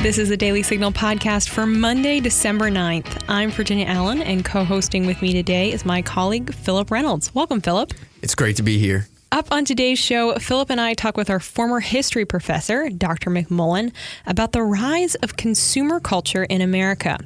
This is the Daily Signal podcast for Monday, December 9th. I'm Virginia Allen, and co-hosting with me today is my colleague, Philip Reynolds. Welcome, Philip. It's great to be here. Up on today's show, Philip and I talk with our former history professor, Dr. McMullen, about the rise of consumer culture in America.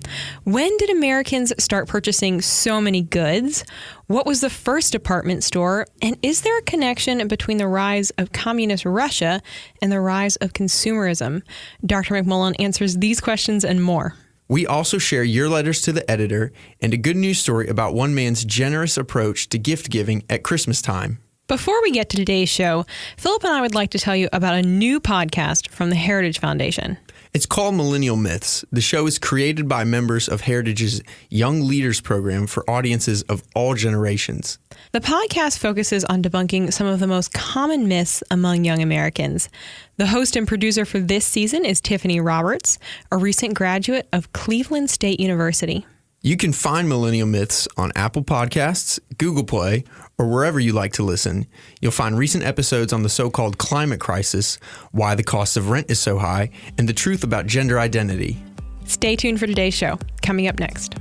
When did Americans start purchasing so many goods? What was the first department store? And is there a connection between the rise of communist Russia and the rise of consumerism? Dr. McMullen answers these questions and more. We also share your letters to the editor and a good news story about one man's generous approach to gift giving at Christmas time. Before we get to today's show, Philip and I would like to tell you about a new podcast from the Heritage Foundation. It's called Millennial Myths. The show is created by members of Heritage's Young Leaders program for audiences of all generations. The podcast focuses on debunking some of the most common myths among young Americans. The host and producer for this season is Tiffany Roberts, a recent graduate of Cleveland State University. You can find Millennial Myths on Apple Podcasts, Google Play, or wherever you like to listen. You'll find recent episodes on the so-called climate crisis, why the cost of rent is so high, and the truth about gender identity. Stay tuned for today's show, coming up next.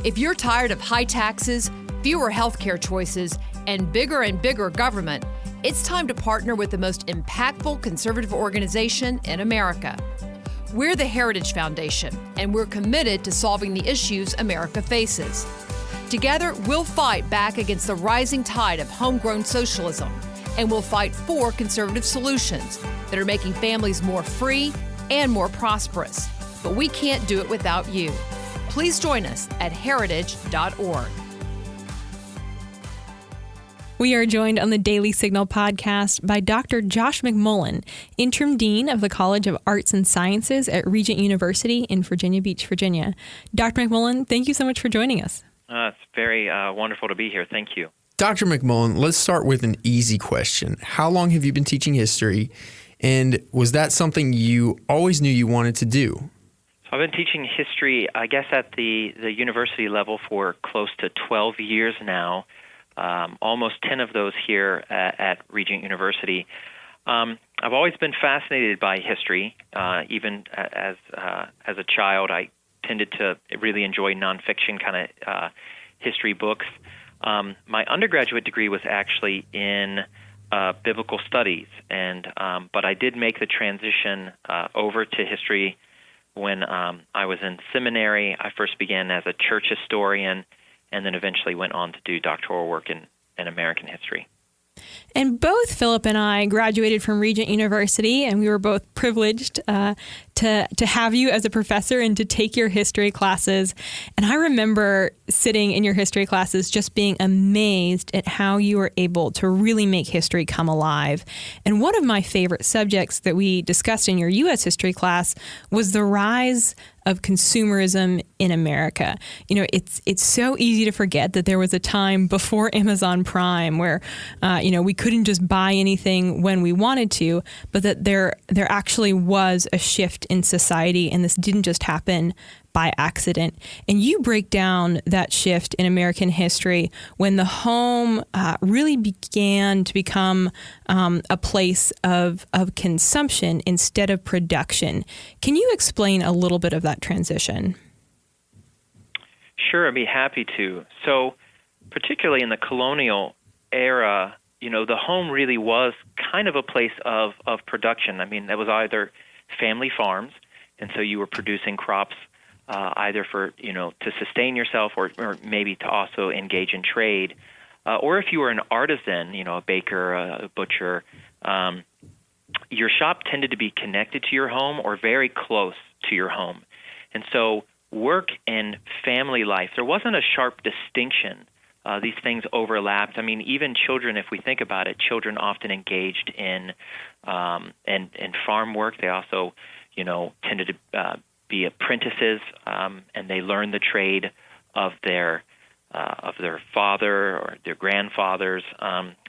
If you're tired of high taxes, fewer healthcare choices, and bigger government, it's time to partner with the most impactful conservative organization in America. We're the Heritage Foundation, and we're committed to solving the issues America faces. Together, we'll fight back against the rising tide of homegrown socialism, and we'll fight for conservative solutions that are making families more free and more prosperous. But we can't do it without you. Please join us at heritage.org. We are joined on the Daily Signal podcast by Dr. Josh McMullen, Interim Dean of the College of Arts and Sciences at Regent University in Virginia Beach, Virginia. Dr. McMullen, thank you so much for joining us. It's very wonderful to be here. Thank you. Dr. McMullen, let's start with an easy question. How long have you been teaching history, and was that something you always knew you wanted to do? So I've been teaching history, I guess, at the university level for close to 12 years now. Almost 10 of those here at Regent University. I've always been fascinated by history. Even as a child, I tended to really enjoy nonfiction kind of history books. My undergraduate degree was actually in biblical studies, but I did make the transition over to history when I was in seminary. I first began as a church historian, and then eventually went on to do doctoral work in American history. And both Philip and I graduated from Regent University, and we were both privileged to have you as a professor and to take your history classes. And I remember sitting in your history classes just being amazed at how you were able to really make history come alive. And one of my favorite subjects that we discussed in your U.S. history class was the rise of consumerism in America. You know, it's so easy to forget that there was a time before Amazon Prime where, we couldn't just buy anything when we wanted to, but that there actually was a shift in society, and this didn't just happen by accident. And you break down that shift in American history when the home really began to become a place of consumption instead of production. Can you explain a little bit of that transition? Sure, I'd be happy to. So, particularly in the colonial era, the home really was kind of a place of production. I mean, there was either family farms, and so you were producing crops either for, to sustain yourself or maybe to also engage in trade. Or if you were an artisan, a baker, a butcher, your shop tended to be connected to your home or very close to your home. And so work and family life, there wasn't a sharp distinction. These things overlapped. I mean, even children, if we think about it, children often engaged in farm work. They also, tended to be apprentices, and they learned the trade of their father or their grandfathers.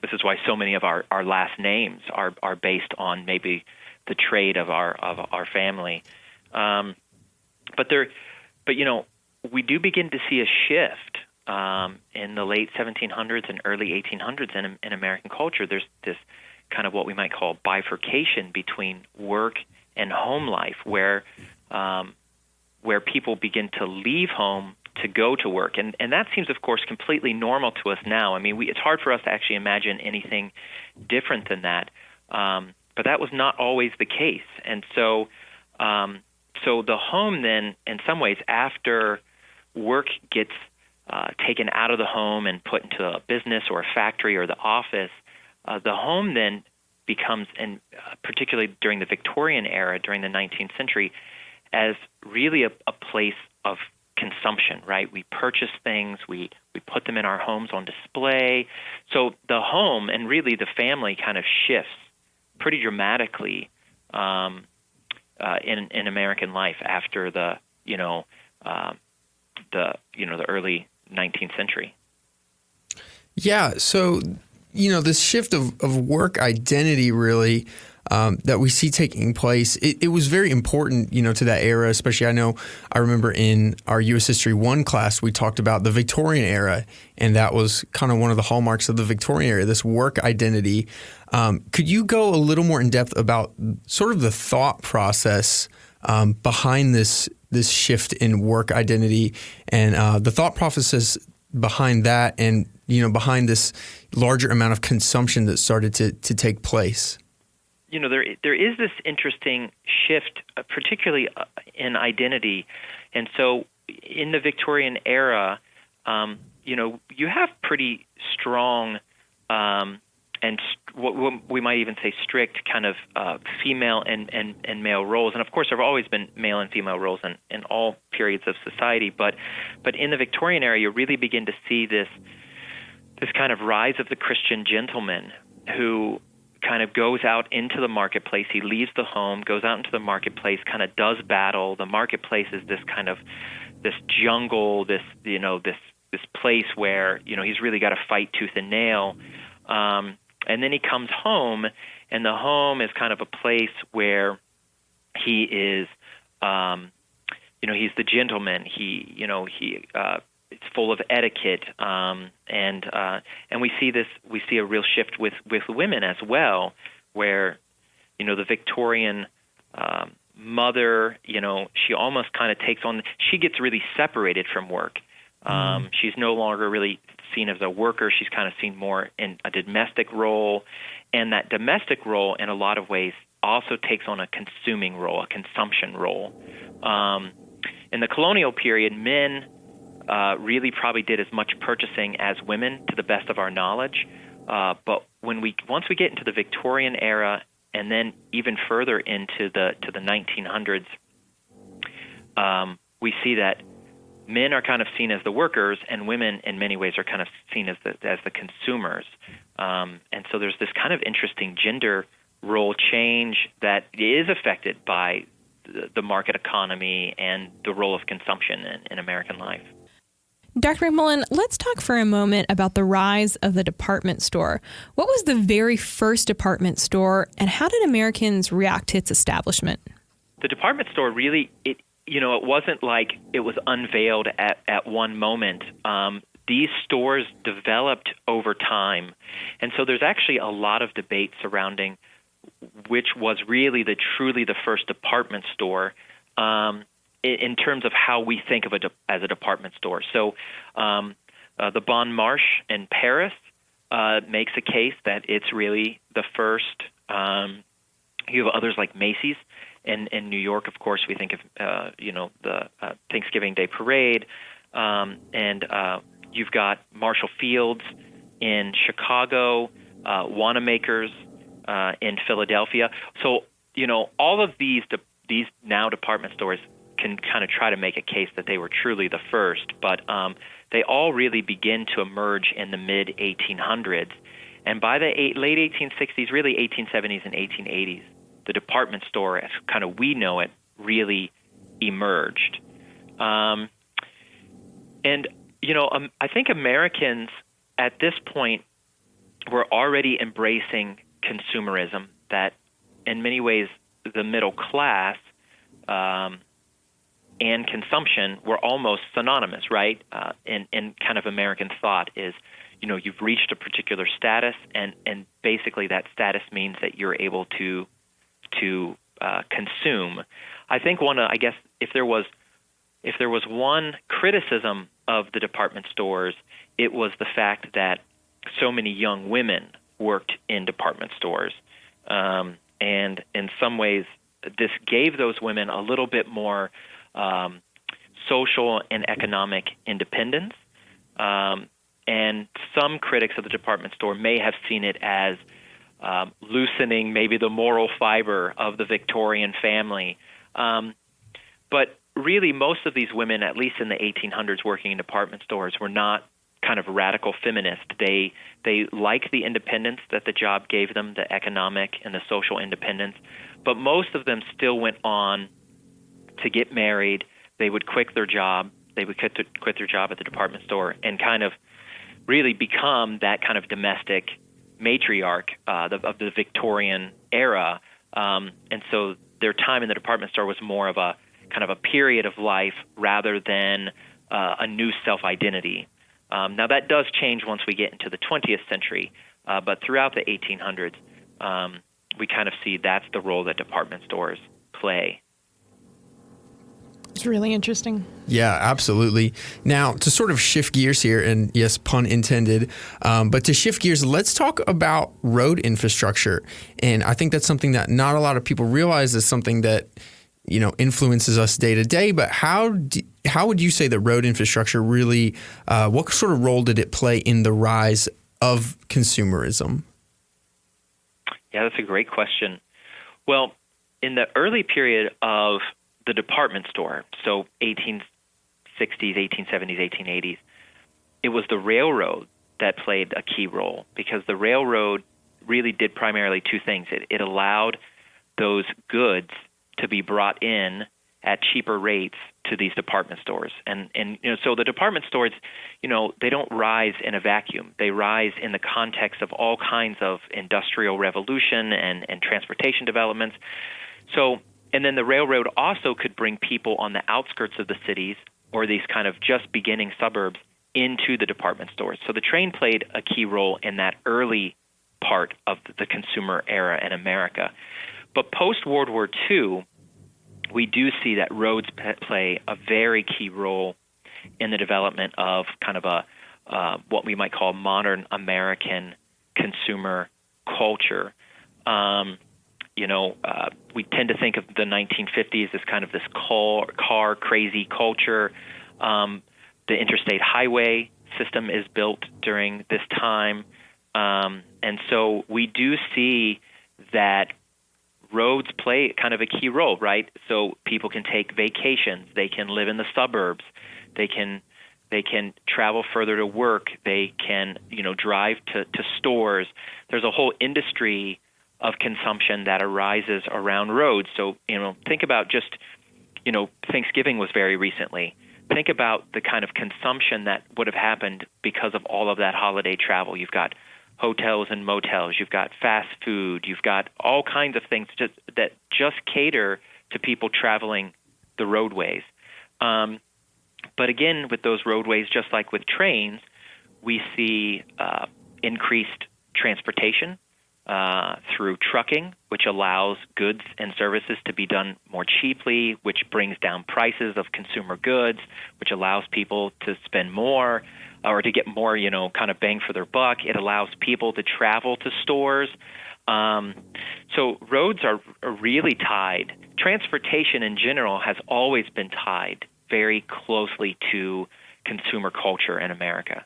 This is why so many of our last names are based on maybe the trade of our family. But we do begin to see a shift in the late 1700s and early 1800s in American culture. There's this kind of what we might call bifurcation between work and home life, where people begin to leave home to go to work. And that seems, of course, completely normal to us now. I mean, it's hard for us to actually imagine anything different than that. But that was not always the case. And so the home then, in some ways, after work gets taken out of the home and put into a business or a factory or the office, the home then becomes, and particularly during the Victorian era, during the 19th century, as really a place of consumption, right? We purchase things, we put them in our homes on display. So the home and really the family kind of shifts pretty dramatically in American life after the early 19th century. Yeah. So, this shift of work identity really that we see taking place, it was very important, to that era, especially I remember in our U.S. History 1 class, we talked about the Victorian era, and that was kind of one of the hallmarks of the Victorian era, this work identity. Could you go a little more in depth about sort of the thought process behind this shift in work identity and the thought processes behind that and, behind this larger amount of consumption that started to take place? There is this interesting shift, particularly in identity. And so in the Victorian era, you have pretty strong and what we might even say strict kind of female and male roles. And of course, there have always been male and female roles in all periods of society. But in the Victorian era, you really begin to see this kind of rise of the Christian gentleman who kind of goes out into the marketplace. He leaves the home, goes out into the marketplace, kind of does battle. The marketplace is this kind of this jungle, this place where he's really got to fight tooth and nail. And then he comes home, and the home is kind of a place where he is, he's the gentleman. It's full of etiquette, and we see a real shift with women as well, where the Victorian mother, she almost kind of takes on. She gets really separated from work. She's no longer really seen as a worker. She's kind of seen more in a domestic role, and that domestic role, in a lot of ways, also takes on a consuming role, a consumption role. In the colonial period, men really probably did as much purchasing as women, to the best of our knowledge. But once we get into the Victorian era, and then even further into the 1900s, we see that men are kind of seen as the workers, and women, in many ways, are kind of seen as the consumers. And so there's this kind of interesting gender role change that is affected by the market economy and the role of consumption in American life. Dr. McMullen, let's talk for a moment about the rise of the department store. What was the very first department store, and how did Americans react to its establishment? The department store really, it wasn't like it was unveiled at one moment. These stores developed over time. And so there's actually a lot of debate surrounding which was really truly the first department store in terms of how we think of it as a department store. So the Bon Marché in Paris makes a case that it's really the first. You have others like Macy's. In New York, of course, we think of the Thanksgiving Day Parade, and you've got Marshall Field's in Chicago, Wanamaker's in Philadelphia. So all of these now department stores can kind of try to make a case that they were truly the first, but they all really begin to emerge in the mid 1800s, and by the late 1860s, really 1870s and 1880s. The department store, as kind of we know it, really emerged. I think Americans at this point were already embracing consumerism, that in many ways the middle class and consumption were almost synonymous, right? In kind of American thought is, you've reached a particular status, and basically that status means that you're able to consume. I think if there was one criticism of the department stores, it was the fact that so many young women worked in department stores. And in some ways, this gave those women a little bit more social and economic independence. And some critics of the department store may have seen it as loosening maybe the moral fiber of the Victorian family. But really, most of these women, at least in the 1800s, working in department stores, were not kind of radical feminists. They liked the independence that the job gave them, the economic and the social independence. But most of them still went on to get married. They would quit their job. They would quit their job at the department store and kind of really become that kind of domestic matriarch of the Victorian era. And so their time in the department store was more of a kind of a period of life rather than a new self-identity. Now, that does change once we get into the 20th century, but throughout the 1800s, we kind of see that's the role that department stores play. It's really interesting. Yeah, absolutely. Now, to sort of shift gears here, and yes, pun intended, but to shift gears, let's talk about road infrastructure. And I think that's something that not a lot of people realize is something that, influences us day to day. But how would you say that road infrastructure really, what sort of role did it play in the rise of consumerism? Yeah, that's a great question. Well, in the early period of the department store, so 1860s, 1870s, 1880s, it was the railroad that played a key role, because the railroad really did primarily two things. It allowed those goods to be brought in at cheaper rates to these department stores. And so the department stores, they don't rise in a vacuum. They rise in the context of all kinds of industrial revolution and transportation developments. So, and then the railroad also could bring people on the outskirts of the cities or these kind of just beginning suburbs into the department stores. So the train played a key role in that early part of the consumer era in America. But post-World War II, we do see that roads play a very key role in the development of kind of a what we might call modern American consumer culture. We tend to think of the 1950s as kind of this car crazy culture. The interstate highway system is built during this time. And so we do see that roads play kind of a key role, right? So people can take vacations. They can live in the suburbs. They can travel further to work. They can, drive to stores. There's a whole industry of consumption that arises around roads. So, think about just, Thanksgiving was very recently. Think about the kind of consumption that would have happened because of all of that holiday travel. You've got hotels and motels. You've got fast food. You've got all kinds of things that just cater to people traveling the roadways. But again, with those roadways, just like with trains, we see increased transportation through trucking, which allows goods and services to be done more cheaply, which brings down prices of consumer goods, which allows people to spend more or to get more, kind of bang for their buck. It allows people to travel to stores. So roads are really tied. Transportation in general has always been tied very closely to consumer culture in America.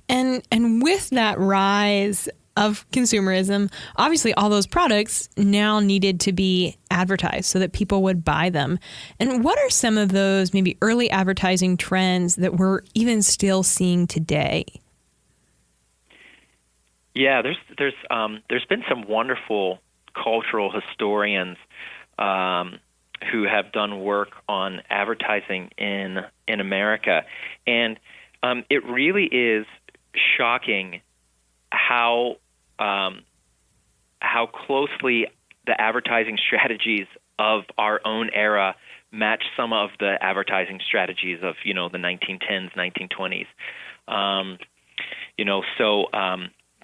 And with that rise of consumerism, obviously all those products now needed to be advertised so that people would buy them. And what are some of those maybe early advertising trends that we're even still seeing today? Yeah, there's been some wonderful cultural historians who have done work on advertising in America, and it really is shocking how closely the advertising strategies of our own era match some of the advertising strategies of the 1910s, 1920s.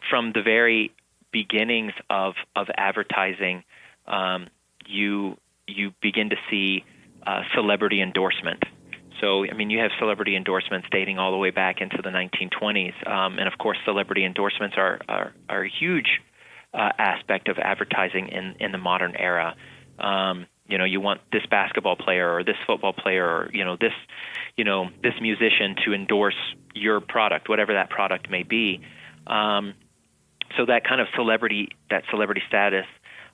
From the very beginnings of advertising, you begin to see celebrity endorsement. So, I mean, you have celebrity endorsements dating all the way back into the 1920s. And, of course, celebrity endorsements are a huge aspect of advertising in the modern era. You want this basketball player or this football player or, this musician to endorse your product, whatever that product may be. So that kind of celebrity status.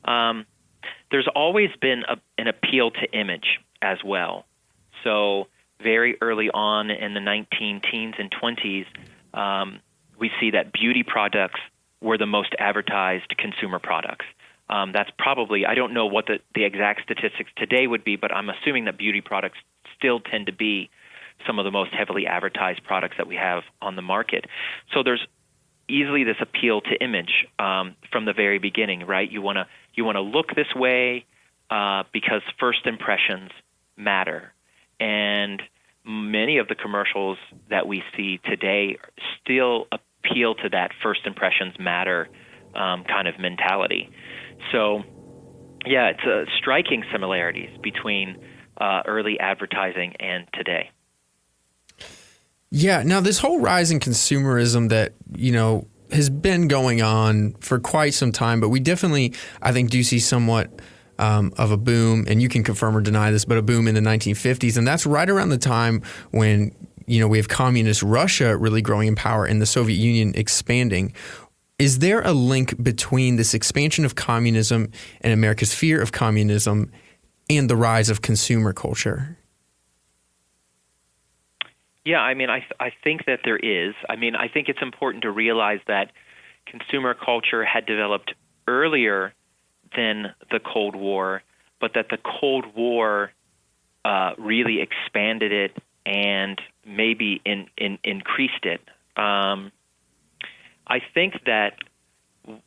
There's always been an appeal to image as well. So very early on in the 19-teens and 20s, we see that beauty products were the most advertised consumer products. That's probably, I don't know what the exact statistics today would be, but I'm assuming that beauty products still tend to be some of the most heavily advertised products that we have on the market. So there's easily this appeal to image from the very beginning, right? You want to look this way because first impressions matter. And many of the commercials that we see today still appeal to that first impressions matter kind of mentality. So, yeah, it's striking similarities between early advertising and today. Yeah. Now, this whole rise in consumerism that, has been going on for quite some time, but we definitely, I think, do see somewhat of a boom, and you can confirm or deny this, but a boom in the 1950s. And that's right around the time when, we have communist Russia really growing in power and the Soviet Union expanding. Is there a link between this expansion of communism and America's fear of communism and the rise of consumer culture? Yeah, I mean, I think that there is. I mean, I think it's important to realize that consumer culture had developed earlier than the Cold War, but that the Cold War really expanded it and maybe increased it. I think that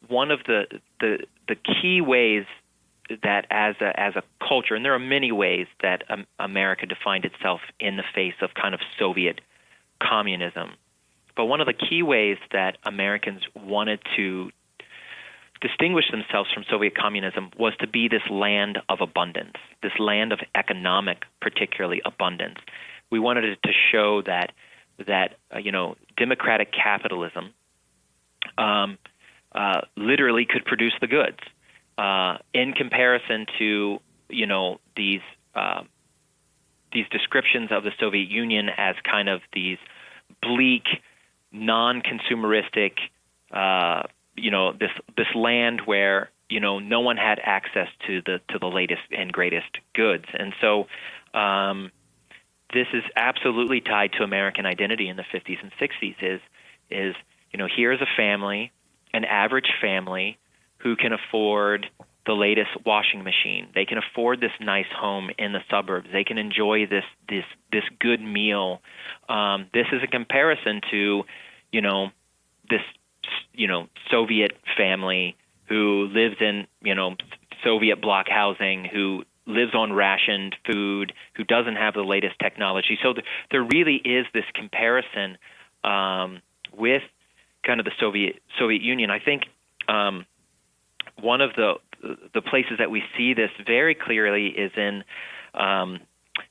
one of the key ways that as a culture, and there are many ways that America defined itself in the face of kind of Soviet communism, but one of the key ways that Americans wanted to distinguish themselves from Soviet communism was to be this land of abundance, this land of economic, particularly abundance. We wanted it to show that democratic capitalism literally could produce the goods. In comparison to these descriptions of the Soviet Union as kind of these bleak, non-consumeristic, this land where no one had access to the latest and greatest goods, and so this is absolutely tied to American identity in the 50s and 60s. Is here's a family, an average family, who can afford the latest washing machine. They can afford this nice home in the suburbs. They can enjoy this good meal. This is a comparison to, this, Soviet family who lives in, Soviet block housing, who lives on rationed food, who doesn't have the latest technology. So there really is this comparison with kind of the Soviet Union. I think one of the places that we see this very clearly is in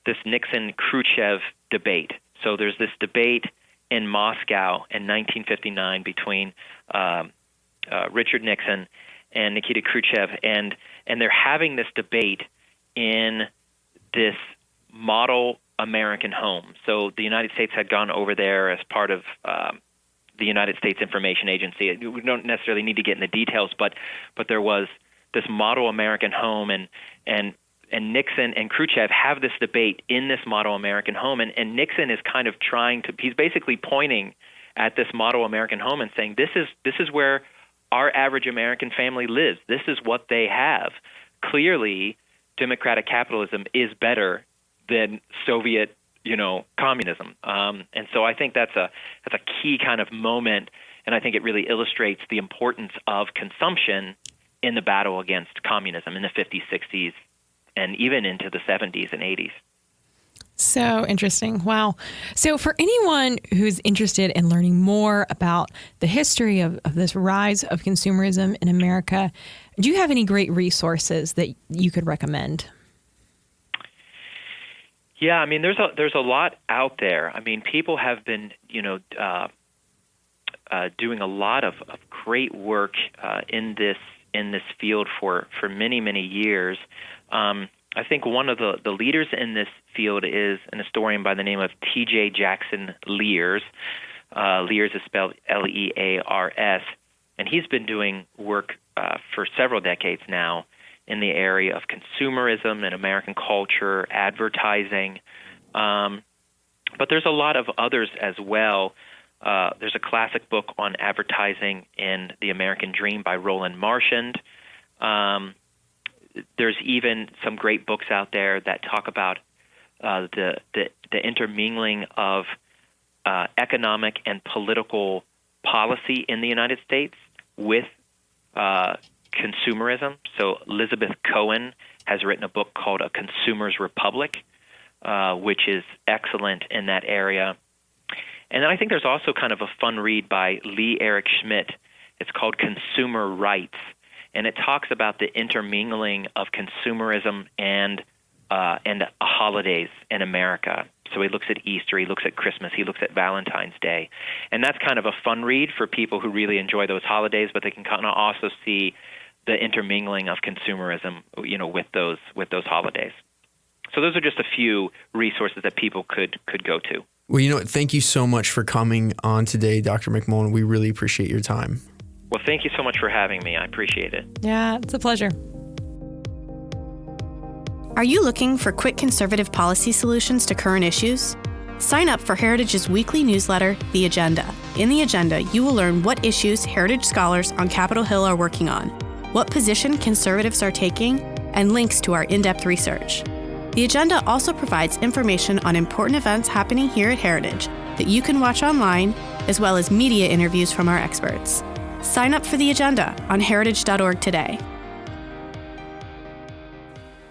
this Nixon-Khrushchev debate. So there's this debate in Moscow in 1959 between Richard Nixon and Nikita Khrushchev, and they're having this debate in this model American home. So the United States had gone over there as part of the United States Information Agency. We don't necessarily need to get in the details, but there was this model American home, and Nixon and Khrushchev have this debate in this model American home, and Nixon is kind of he's basically pointing at this model American home and saying, this is where our average American family lives. This is what they have. Clearly, democratic capitalism is better than Soviet communism. And so I think that's a key kind of moment, and I think it really illustrates the importance of consumption in the battle against communism in the 50s, 60s, and even into the 70s and 80s. So interesting. Wow. So for anyone who's interested in learning more about the history of this rise of consumerism in America, do you have any great resources that you could recommend? Yeah, I mean, there's a lot out there. I mean, people have been, doing a lot of great work in this field for many years. I think one of the leaders in this field is an historian by the name of T.J. Jackson Lears. Lears is spelled Lears, and he's been doing work for several decades now in the area of consumerism and American culture, advertising. But there's a lot of others as well. There's a classic book on advertising in The American Dream by Roland Marchand. There's even some great books out there that talk about the intermingling of economic and political policy in the United States with consumerism. So Elizabeth Cohen has written a book called A Consumer's Republic, which is excellent in that area. And then I think there's also kind of a fun read by Lee Eric Schmidt. It's called Consumer Rights, and it talks about the intermingling of consumerism and holidays in America. So he looks at Easter, he looks at Christmas, he looks at Valentine's Day. And that's kind of a fun read for people who really enjoy those holidays, but they can kind of also see the intermingling of consumerism, with those holidays. So those are just a few resources that people could go to. Well, thank you so much for coming on today, Dr. McMullen. We really appreciate your time. Well, thank you so much for having me. I appreciate it. Yeah, it's a pleasure. Are you looking for quick conservative policy solutions to current issues? Sign up for Heritage's weekly newsletter, The Agenda. In The Agenda, you will learn what issues Heritage scholars on Capitol Hill are working on, what position conservatives are taking, and links to our in-depth research. The Agenda also provides information on important events happening here at Heritage that you can watch online, as well as media interviews from our experts. Sign up for The Agenda on heritage.org today.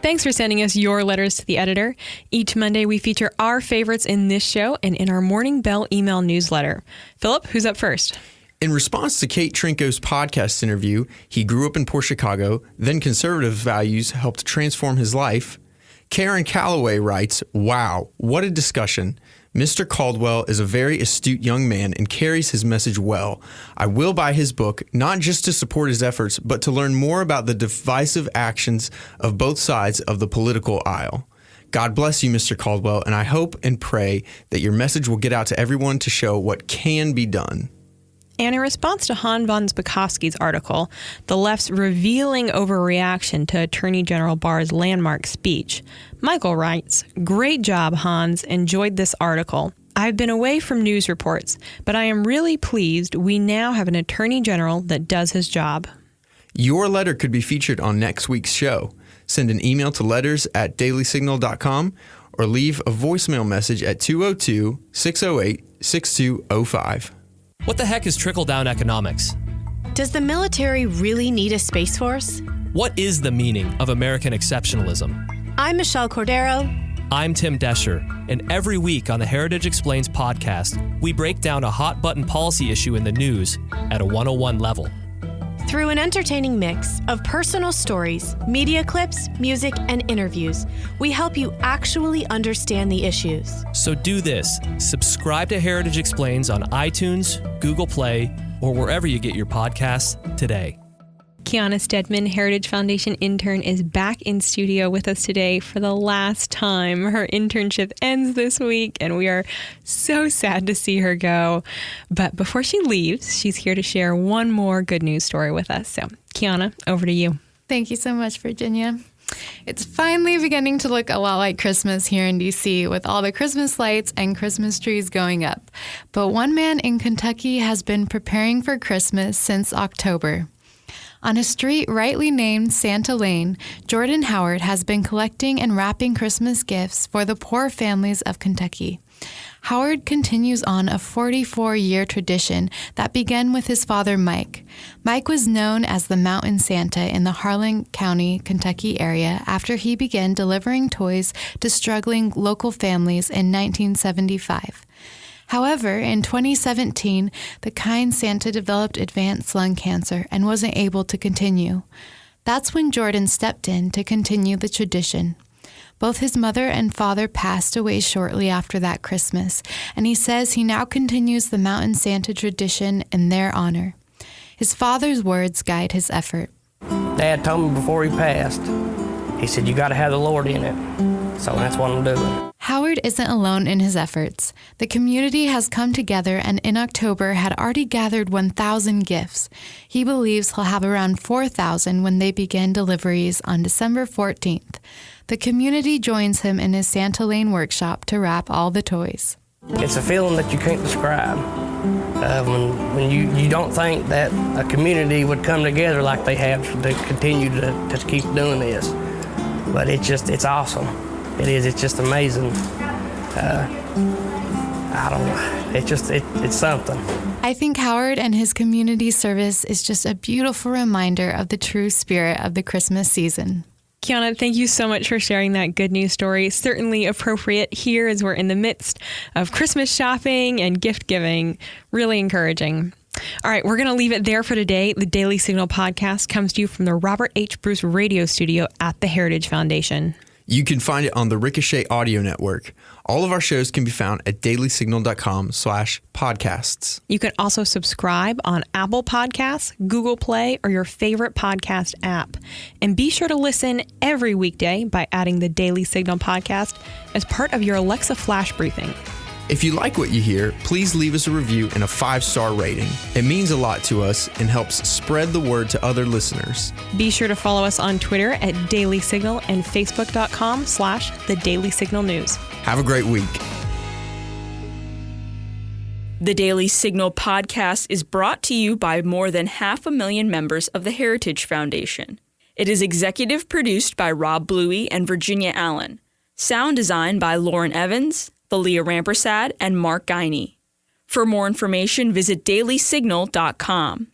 Thanks for sending us your letters to the editor. Each Monday, we feature our favorites in this show and in our Morning Bell email newsletter. Philip, who's up first? In response to Kate Trinko's podcast interview, he grew up in poor Chicago, then conservative values helped transform his life. Karen Calloway writes, "Wow, what a discussion. Mr. Caldwell is a very astute young man and carries his message well. I will buy his book, not just to support his efforts, but to learn more about the divisive actions of both sides of the political aisle. God bless you, Mr. Caldwell, and I hope and pray that your message will get out to everyone to show what can be done." And in response to Han von Spakovsky's article, the left's revealing overreaction to Attorney General Barr's landmark speech, Michael writes, "Great job, Hans. Enjoyed this article. I've been away from news reports, but I am really pleased we now have an Attorney General that does his job." Your letter could be featured on next week's show. Send an email to letters@dailysignal.com or leave a voicemail message at 202-608-6205. What the heck is trickle-down economics? Does the military really need a space force? What is the meaning of American exceptionalism? I'm Michelle Cordero. I'm Tim Descher, and every week on the Heritage Explains podcast, we break down a hot-button policy issue in the news at a 101 level. Through an entertaining mix of personal stories, media clips, music, and interviews, we help you actually understand the issues. So do this. Subscribe to Heritage Explains on iTunes, Google Play, or wherever you get your podcasts today. Kiana Stedman, Heritage Foundation intern, is back in studio with us today for the last time. Her internship ends this week, and we are so sad to see her go. But before she leaves, she's here to share one more good news story with us. So, Kiana, over to you. Thank you so much, Virginia. It's finally beginning to look a lot like Christmas here in D.C. with all the Christmas lights and Christmas trees going up. But one man in Kentucky has been preparing for Christmas since October. On a street rightly named Santa Lane, Jordan Howard has been collecting and wrapping Christmas gifts for the poor families of Kentucky. Howard continues on a 44-year tradition that began with his father, Mike. Mike was known as the Mountain Santa in the Harlan County, Kentucky area after he began delivering toys to struggling local families in 1975. However, in 2017, the kind Santa developed advanced lung cancer and wasn't able to continue. That's when Jordan stepped in to continue the tradition. Both his mother and father passed away shortly after that Christmas, and he says he now continues the Mountain Santa tradition in their honor. His father's words guide his effort. Dad told me before he passed, he said, you got to have the Lord in it. So that's what I'm doing. Howard isn't alone in his efforts. The community has come together and in October had already gathered 1,000 gifts. He believes he'll have around 4,000 when they begin deliveries on December 14th. The community joins him in his Santa Lane workshop to wrap all the toys. It's a feeling that you can't describe. When you don't think that a community would come together like they have to continue to keep doing this. But it's awesome. It is. It's just amazing. I don't know. It's something. I think Howard and his community service is just a beautiful reminder of the true spirit of the Christmas season. Kiana, thank you so much for sharing that good news story. Certainly appropriate here as we're in the midst of Christmas shopping and gift giving. Really encouraging. All right, we're going to leave it there for today. The Daily Signal podcast comes to you from the Robert H. Bruce radio studio at the Heritage Foundation. You can find it on the Ricochet Audio Network. All of our shows can be found at dailysignal.com/podcasts. You can also subscribe on Apple Podcasts, Google Play, or your favorite podcast app. And be sure to listen every weekday by adding the Daily Signal podcast as part of your Alexa Flash Briefing. If you like what you hear, please leave us a review and a 5-star rating. It means a lot to us and helps spread the word to other listeners. Be sure to follow us on Twitter at Daily Signal and Facebook.com/The Daily Signal News. Have a great week. The Daily Signal podcast is brought to you by more than 500,000 members of the Heritage Foundation. It is executive produced by Rob Bluey and Virginia Allen. Sound design by Lauren Evans, Thalia Rampersad, and Mark Guiney. For more information, visit dailysignal.com.